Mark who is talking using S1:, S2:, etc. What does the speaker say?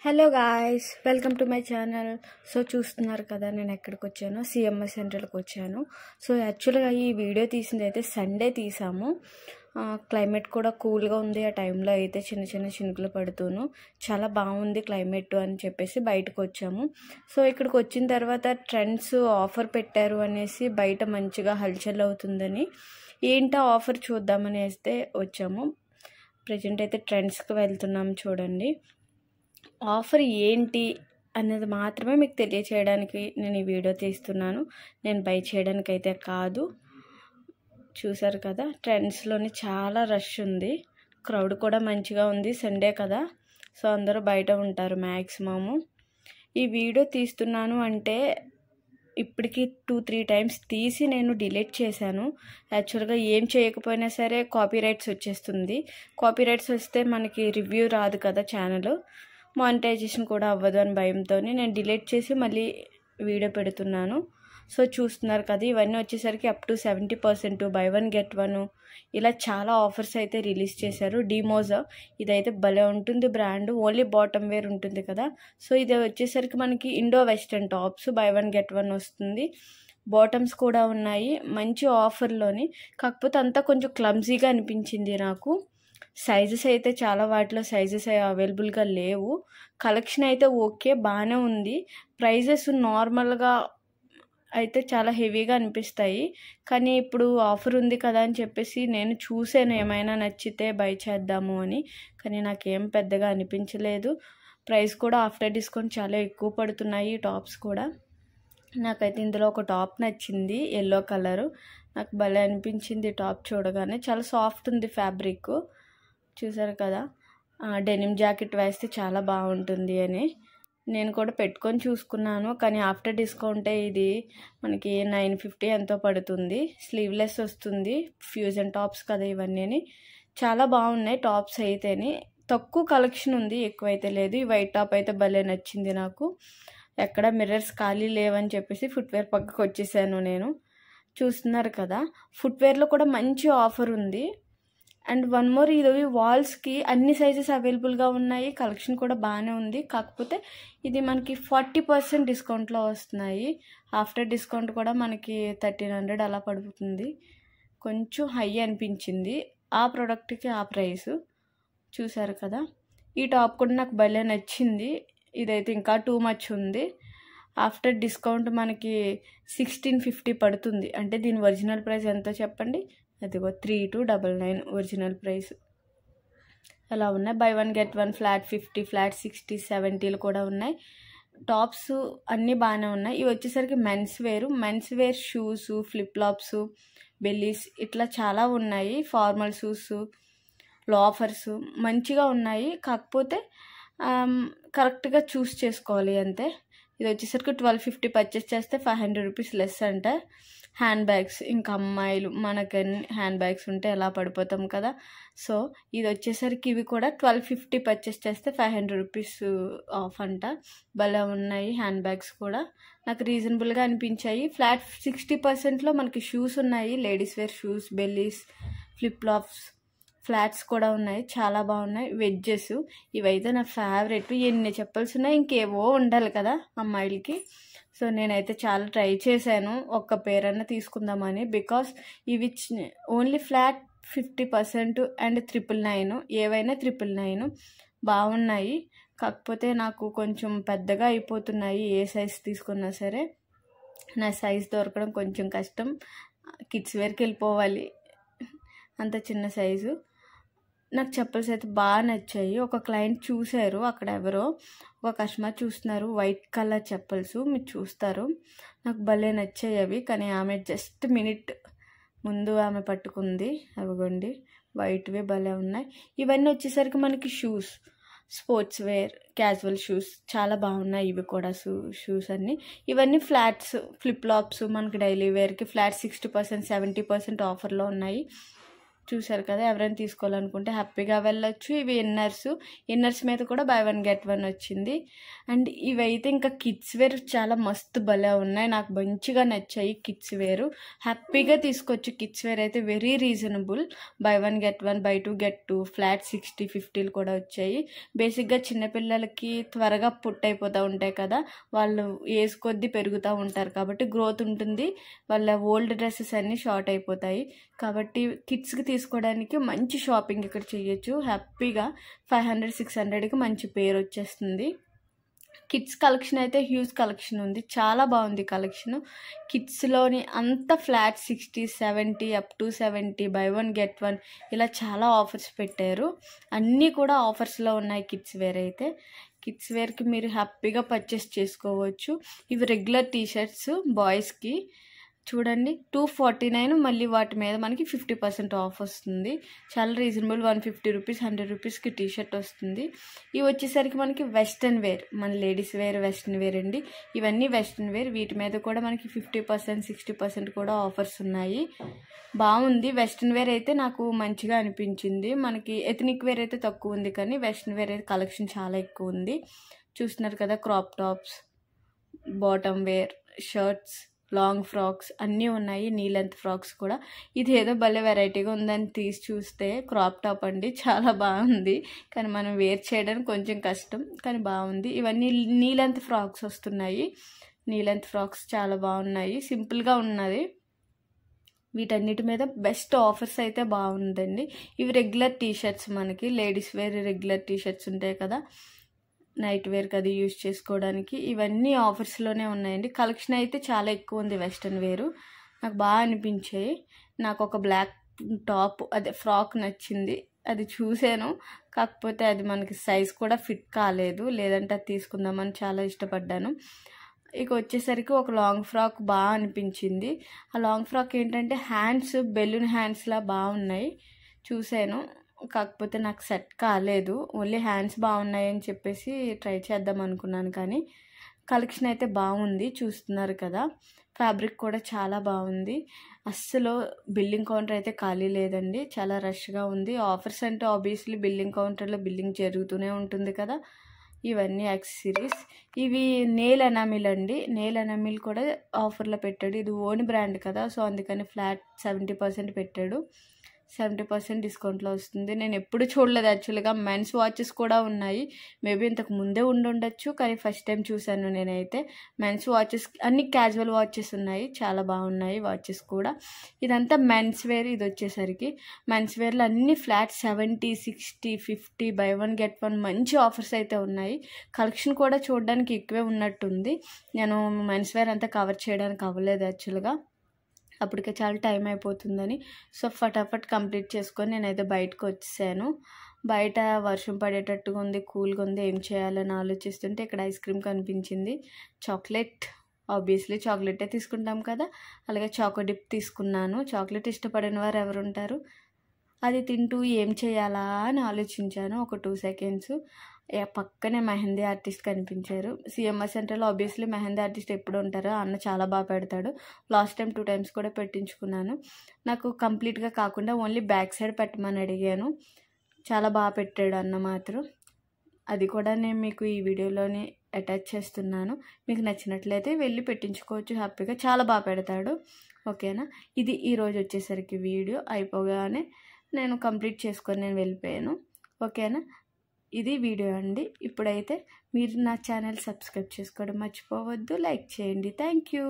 S1: Hello guys, welcome to my channel. So చూస్తున్నారు కదా నేను ఎక్కడికి వచ్చాను, సిఎంఎస్ సెంటర్కి వచ్చాను. సో యాక్చువల్గా ఈ వీడియో తీసింది అయితే సండే తీసాము. క్లైమేట్ కూడా కూల్గా ఉంది. ఆ టైంలో అయితే చిన్న చిన్న చినుకులు పడుతూను చాలా బాగుంది క్లైమేట్ అని చెప్పేసి బయటకు వచ్చాము. సో ఇక్కడికి వచ్చిన తర్వాత ట్రెండ్స్ ఆఫర్ పెట్టారు అనేసి బయట మంచిగా హల్చల్ అవుతుందని ఏంటో ఆఫర్ చూద్దామని అయితే వచ్చాము. ప్రజెంట్ అయితే ట్రెండ్స్కి వెళ్తున్నాము. చూడండి ఆఫర్ ఏంటి అనేది మాత్రమే మీకు తెలియచేయడానికి నేను ఈ వీడియో తీస్తున్నాను. నేను బై చేయడానికి అయితే కాదు. చూసారు కదా, ట్రెండ్స్లోని చాలా రష్ ఉంది. క్రౌడ్ కూడా మంచిగా ఉంది. సండే కదా, సో అందరూ బయట ఉంటారు మ్యాక్సిమము. ఈ వీడియో తీస్తున్నాను అంటే ఇప్పటికి 2-3 టైమ్స్ తీసి నేను డిలీట్ చేశాను. యాక్చువల్గా ఏం చేయకపోయినా సరే కాపీరైట్స్ వచ్చేస్తుంది. కాపీరైట్స్ వస్తే మనకి రివ్యూ రాదు కదా, ఛానల్ మానిటైజేషన్ కూడా అవ్వదు అని భయంతో నేను డిలీట్ చేసి మళ్ళీ వీడియో పెడుతున్నాను. సో చూస్తున్నారు కదా, ఇవన్నీ వచ్చేసరికి అప్ టు 70%, బై 1 గెట్ 1 ఇలా చాలా ఆఫర్స్ అయితే రిలీజ్ చేశారు. డిమోజా ఇదైతే భలే ఉంటుంది బ్రాండ్, ఓన్లీ బాటమ్ వేర్ ఉంటుంది కదా. సో ఇది వచ్చేసరికి మనకి Indo western tops by 1 get 1 వస్తుంది. బాటమ్స్ కూడా ఉన్నాయి మంచి ఆఫర్లోని. కాకపోతే అంతా కొంచెం క్లమ్జీగా అనిపించింది నాకు. సైజెస్ అయితే చాలా వాటిలో సైజెస్ అవైలబుల్గా లేవు. కలెక్షన్ అయితే ఓకే, బాగానే ఉంది. ప్రైజెస్ నార్మల్గా అయితే చాలా హెవీగా అనిపిస్తాయి. కానీ ఇప్పుడు ఆఫర్ ఉంది కదా అని చెప్పేసి నేను చూసాను ఏమైనా నచ్చితే బై చేద్దాము అని. కానీ నాకేం పెద్దగా అనిపించలేదు. ప్రైస్ కూడా ఆఫ్టర్ డిస్కౌంట్ చాలా ఎక్కువ పడుతున్నాయి టాప్స్ కూడా. నాకైతే ఇందులో ఒక టాప్ నచ్చింది, ఎల్లో కలరు. నాకు భలే అనిపించింది టాప్ చూడగానే. చాలా సాఫ్ట్ ఉంది ఫ్యాబ్రిక్. చూసారు కదా, డెనిమ్ జాకెట్ వేస్తే చాలా బాగుంటుంది అని నేను కూడా పెట్టుకొని చూసుకున్నాను. కానీ ఆఫ్టర్ డిస్కౌంటే ఇది మనకి 950 ఎంతో పడుతుంది. స్లీవ్లెస్ వస్తుంది. ఫ్యూజన్ టాప్స్ కదా ఇవన్నీ. చాలా బాగున్నాయి టాప్స్ అయితేని. తక్కువ కలెక్షన్ ఉంది, ఎక్కువైతే లేదు. ఈ వైట్ టాప్ అయితే భలే నచ్చింది నాకు. ఎక్కడ మిర్రర్స్ ఖాళీ లేవని చెప్పేసి ఫుట్వేర్ పక్కకు వచ్చేసాను నేను. చూస్తున్నారు కదా, ఫుట్వేర్లో కూడా మంచి ఆఫర్ ఉంది. అండ్ వన్ మోర్, ఇది వాల్స్కి అన్ని సైజెస్ అవైలబుల్గా ఉన్నాయి. కలెక్షన్ కూడా బాగానే ఉంది. కాకపోతే ఇది మనకి 40% డిస్కౌంట్లో వస్తున్నాయి. ఆఫ్టర్ డిస్కౌంట్ కూడా మనకి 1300 అలా పడుతుంది. కొంచెం హై అనిపించింది ఆ ప్రోడక్ట్కి ఆ ప్రైస్. చూసారు కదా, ఈ టాప్ కూడా నాకు భలే నచ్చింది. ఇదైతే ఇంకా టూ మచ్ ఉంది. ఆఫ్టర్ డిస్కౌంట్ మనకి 1650 పడుతుంది. అంటే దీని ఒరిజినల్ ప్రైస్ ఎంతో చెప్పండి, అదిగో 3299 ఒరిజినల్ ప్రైస్. అలా ఉన్నాయి. బై 1 గెట్ 1 ఫ్లాట్ 50, ఫ్లాట్ 60, 70 కూడా ఉన్నాయి. టాప్స్ అన్నీ బాగానే ఉన్నాయి. ఇవి వచ్చేసరికి men's wear shoes, flip flops, bellies ఇట్లా చాలా ఉన్నాయి. ఫార్మల్ షూస్, లోఫర్స్ మంచిగా ఉన్నాయి. కాకపోతే కరెక్ట్గా చూస్ చేసుకోవాలి అంతే. ఇది వచ్చేసరికి 1250 పర్చేస్ చేస్తే 500 రూపీస్ లెస్ అంట. హ్యాండ్ బ్యాగ్స్, ఇంకా అమ్మాయిలు మనకన్నీ హ్యాండ్ బ్యాగ్స్ ఉంటే ఎలా పడిపోతాం కదా. సో ఇది వచ్చేసరికి ఇవి కూడా 1250 పర్చేస్ చేస్తే 500 రూపీస్ ఆఫ్ అంట. భలే ఉన్నాయి హ్యాండ్ బ్యాగ్స్ కూడా, నాకు రీజనబుల్గా అనిపించాయి. ఫ్లాట్ 60%లో మనకి షూస్ ఉన్నాయి. Ladies wear shoes, bellies, flip flops, flats కూడా ఉన్నాయి. చాలా బాగున్నాయి. వెడ్జెస్ ఇవైతే నా ఫేవరెట్. ఎన్ని చెప్పల్స్ ఉన్నాయి, ఇంకేవో ఉండాలి కదా అమ్మాయిలకి. సో నేనైతే చాలా ట్రై చేశాను ఒక్క పేరన్నా తీసుకుందామని. బికాస్ ఇవి ఓన్లీ ఫ్లాట్ 50% అండ్ 999, ఏవైనా 999 బాగున్నాయి. కాకపోతే నాకు కొంచెం పెద్దగా అయిపోతున్నాయి. ఏ సైజ్ తీసుకున్నా సరే నా సైజ్ దొరకడం కొంచెం కష్టం. కిడ్స్ వేర్కి వెళ్ళిపోవాలి, అంత చిన్న సైజు. నాకు చెప్పల్స్ అయితే బాగా నచ్చాయి. ఒక క్లయింట్ చూశారు, అక్కడ ఎవరో ఒక కస్టమర్ చూస్తున్నారు వైట్ కలర్ చెప్పల్స్, మీరు చూస్తారు. నాకు భలే నచ్చాయి అవి. కానీ ఆమె జస్ట్ మినిట్ ముందు ఆమె పట్టుకుంది. అవిగోండి వైట్వే భలే ఉన్నాయి. ఇవన్నీ వచ్చేసరికి మనకి shoes, sports wear, casual shoes చాలా బాగున్నాయి. ఇవి కూడా షూస్ అన్నీ. ఇవన్నీ ఫ్లాట్స్, ఫ్లిప్ ఫ్లాప్స్ మనకి డైలీ వేర్కి ఫ్లాట్ 60%, 70% ఆఫర్లో ఉన్నాయి. చూసారు కదా, ఎవరైనా తీసుకోవాలనుకుంటే హ్యాపీగా వెళ్ళొచ్చు. ఇవి ఇన్నర్స్ మీద కూడా బై 1 గెట్ 1 వచ్చింది. అండ్ ఇవైతే ఇంకా కిడ్స్ వేర్ చాలా మస్తు భలే ఉన్నాయి, నాకు మంచిగా నచ్చాయి. కిడ్స్ వేర్ హ్యాపీగా తీసుకోవచ్చు. కిడ్స్ వేర్ అయితే very reasonable, by 1 get 1, by 2 get 2, flat 60, 50 కూడా వచ్చాయి. బేసిక్గా చిన్నపిల్లలకి త్వరగా పుట్టయిపోతూ ఉంటాయి కదా, వాళ్ళు ఏజ్ కొద్దీ పెరుగుతూ ఉంటారు కాబట్టి గ్రోత్ ఉంటుంది, వాళ్ళ ఓల్డ్ డ్రెస్సెస్ అన్నీ షార్ట్ అయిపోతాయి. కాబట్టి కిడ్స్కి తీసుకోవడానికి మంచి షాపింగ్ ఇక్కడ చేయొచ్చు. హ్యాపీగా 500-600కి మంచి పేరు వచ్చేస్తుంది. కిడ్స్ కలెక్షన్ అయితే హ్యూజ్ కలెక్షన్ ఉంది, చాలా బాగుంది కలెక్షన్. కిడ్స్లోని అంత flat 60, 70, up to 70, by 1 get 1 ఇలా చాలా ఆఫర్స్ పెట్టారు. అన్నీ కూడా ఆఫర్స్లో ఉన్నాయి. కిడ్స్ వేర్ అయితే కిడ్స్ వేర్కి మీరు హ్యాపీగా పర్చేస్ చేసుకోవచ్చు. ఇవి రెగ్యులర్ టీషర్ట్స్ బాయ్స్కి చూడండి, 249, మళ్ళీ వాటి మీద మనకి 50% ఆఫ్ వస్తుంది. చాలా రీజనబుల్, 150 రూపీస్, 100 రూపీస్కి టీషర్ట్ వస్తుంది. ఇవి వచ్చేసరికి మనకి వెస్ట్రన్ వేర్, మన లేడీస్ వేర్ వెస్ట్రన్ వేర్ అండి. ఇవన్నీ వెస్ట్రన్ వేర్, వీటి మీద కూడా మనకి 50%, 60% కూడా ఆఫర్స్ ఉన్నాయి. బాగుంది. వెస్ట్రన్ వేర్ అయితే నాకు మంచిగా అనిపించింది. మనకి ఎథనిక్ వేర్ అయితే తక్కువ ఉంది, కానీ వెస్ట్రన్ వేర్ అయితే కలెక్షన్ చాలా ఎక్కువ ఉంది. చూస్తున్నారు కదా, crop tops, bottom wear, shirts, long frocks అన్నీ ఉన్నాయి. నీ లెంత్ ఫ్రాక్స్ కూడా. ఇది ఏదో భలే వెరైటీగా ఉందని తీసి చూస్తే క్రాప్ టాప్ అండి, చాలా బాగుంది, కానీ మనం వేర్ చేయడానికి కొంచెం కష్టం, కానీ బాగుంది. ఇవన్నీ నీ లెంత్ ఫ్రాక్స్ వస్తున్నాయి. నీ లెంత్ ఫ్రాక్స్ చాలా బాగున్నాయి, సింపుల్గా ఉన్నది. వీటన్నిటి మీద బెస్ట్ ఆఫర్స్ అయితే బాగుందండి. ఇవి రెగ్యులర్ టీషర్ట్స్, మనకి లేడీస్ వేర్ రెగ్యులర్ టీషర్ట్స్ ఉంటాయి కదా, నైట్ వేర్కి అది యూజ్ చేసుకోవడానికి. ఇవన్నీ ఆఫర్స్లోనే ఉన్నాయండి. కలెక్షన్ అయితే చాలా ఎక్కువ ఉంది. వెస్ట్రన్ వేరు నాకు బాగా అనిపించాయి. నాకు ఒక బ్లాక్ టాప్, అదే ఫ్రాక్ నచ్చింది, అది చూసాను, కాకపోతే అది మనకి సైజ్ కూడా ఫిట్ కాలేదు, లేదంటే అది తీసుకుందామని చాలా ఇష్టపడ్డాను. ఇక వచ్చేసరికి ఒక లాంగ్ ఫ్రాక్ బాగా అనిపించింది. ఆ లాంగ్ ఫ్రాక్ ఏంటంటే హ్యాండ్స్ బెలూన్ హ్యాండ్స్లా బాగున్నాయి, చూశాను, కాకపోతే నాకు సెట్ కాలేదు. ఓన్లీ హ్యాండ్స్ బాగున్నాయని చెప్పేసి ట్రై చేద్దాం అనుకున్నాను, కానీ కలెక్షన్ అయితే బాగుంది. చూస్తున్నారు కదా, ఫ్యాబ్రిక్ కూడా చాలా బాగుంది. అస్సలు బిల్లింగ్ కౌంటర్ అయితే ఖాళీ లేదండి, చాలా రష్గా ఉంది. ఆఫర్స్ అంటే ఆబ్వియస్లీ బిల్లింగ్ కౌంటర్లో బిల్లింగ్ జరుగుతూనే ఉంటుంది కదా. ఇవన్నీ యాక్సెసరీస్. ఇవి నెయిల్ ఎనామిల్ అండి, నెయిల్ ఎనామిల్ కూడా ఆఫర్లో పెట్టాడు. ఇది ఓన్ బ్రాండ్ కదా, సో అందుకని ఫ్లాట్ 70% పెట్టాడు. 70% డిస్కౌంట్లో వస్తుంది. నేను ఎప్పుడు చూడలేదు యాక్చువల్గా. మెన్స్ వాచెస్ కూడా ఉన్నాయి, మేబీ ఇంతకు ముందే ఉండొచ్చు, కానీ ఫస్ట్ టైం చూశాను నేనైతే. మెన్స్ వాచెస్ అన్ని క్యాజువల్ వాచెస్ ఉన్నాయి, చాలా బాగున్నాయి వాచెస్ కూడా. ఇదంతా మెన్స్ వేర్. ఇది వచ్చేసరికి మెన్స్ వేర్లో అన్ని ఫ్లాట్ 70, 60, 50, బై 1 గెట్ 1 మంచి ఆఫర్స్ అయితే ఉన్నాయి. కలెక్షన్ కూడా చూడడానికి ఎక్కువే ఉన్నట్టుంది. నేను మెన్స్ వేర్ అంతా కవర్ చేయడానికి అవ్వలేదు యాక్చువల్గా, అప్పటికే చాలా టైం అయిపోతుందని. సో ఫటాఫట్ కంప్లీట్ చేసుకొని నేనైతే బయటకు వచ్చేసాను. బయట వర్షం పడేటట్టుగా ఉంది, కూల్గా ఉంది, ఏం చేయాలని ఆలోచిస్తుంటే ఇక్కడ ఐస్ క్రీమ్ కనిపించింది. చాక్లెట్, ఆబ్వియస్లీ చాక్లెటే తీసుకుంటాం కదా, అలాగే చాకో డిప్ తీసుకున్నాను. చాక్లెట్ ఇష్టపడిన వారు ఎవరు ఉంటారు. అది తింటూ ఏం చేయాలా అని ఆలోచించాను ఒక 2 సెకండ్స్. పక్కనే మెహందీ ఆర్టిస్ట్ కనిపించారు. సిఎంఆర్ సెంటర్లో ఆబ్వియస్లీ మెహందీ ఆర్టిస్ట్ ఎప్పుడు ఉంటారో, అన్న చాలా బాగా పెడతాడు. లాస్ట్ టైం 2 టైమ్స్ కూడా పెట్టించుకున్నాను. నాకు కంప్లీట్గా కాకుండా ఓన్లీ బ్యాక్ సైడ్ పెట్టమని అడిగాను, చాలా బాగా పెట్టాడు అన్న మాత్రం. అది కూడా నేను మీకు ఈ వీడియోలోనే అటాచ్ చేస్తున్నాను. మీకు నచ్చినట్లయితే వెళ్ళి పెట్టించుకోవచ్చు హ్యాపీగా, చాలా బాగా పెడతాడు. ఓకేనా. ఇది ఈరోజు వచ్చేసరికి వీడియో అయిపోగానే నేను కంప్లీట్ చేసుకొని నేను వెళ్ళిపోయాను. ఓకేనా. ఇది వీడియో అండి. ఇప్పుడైతే మీరు నా ఛానల్ సబ్స్క్రైబ్ చేసుకోవడం మర్చిపోవద్దు, లైక్ చేయండి. Thank you.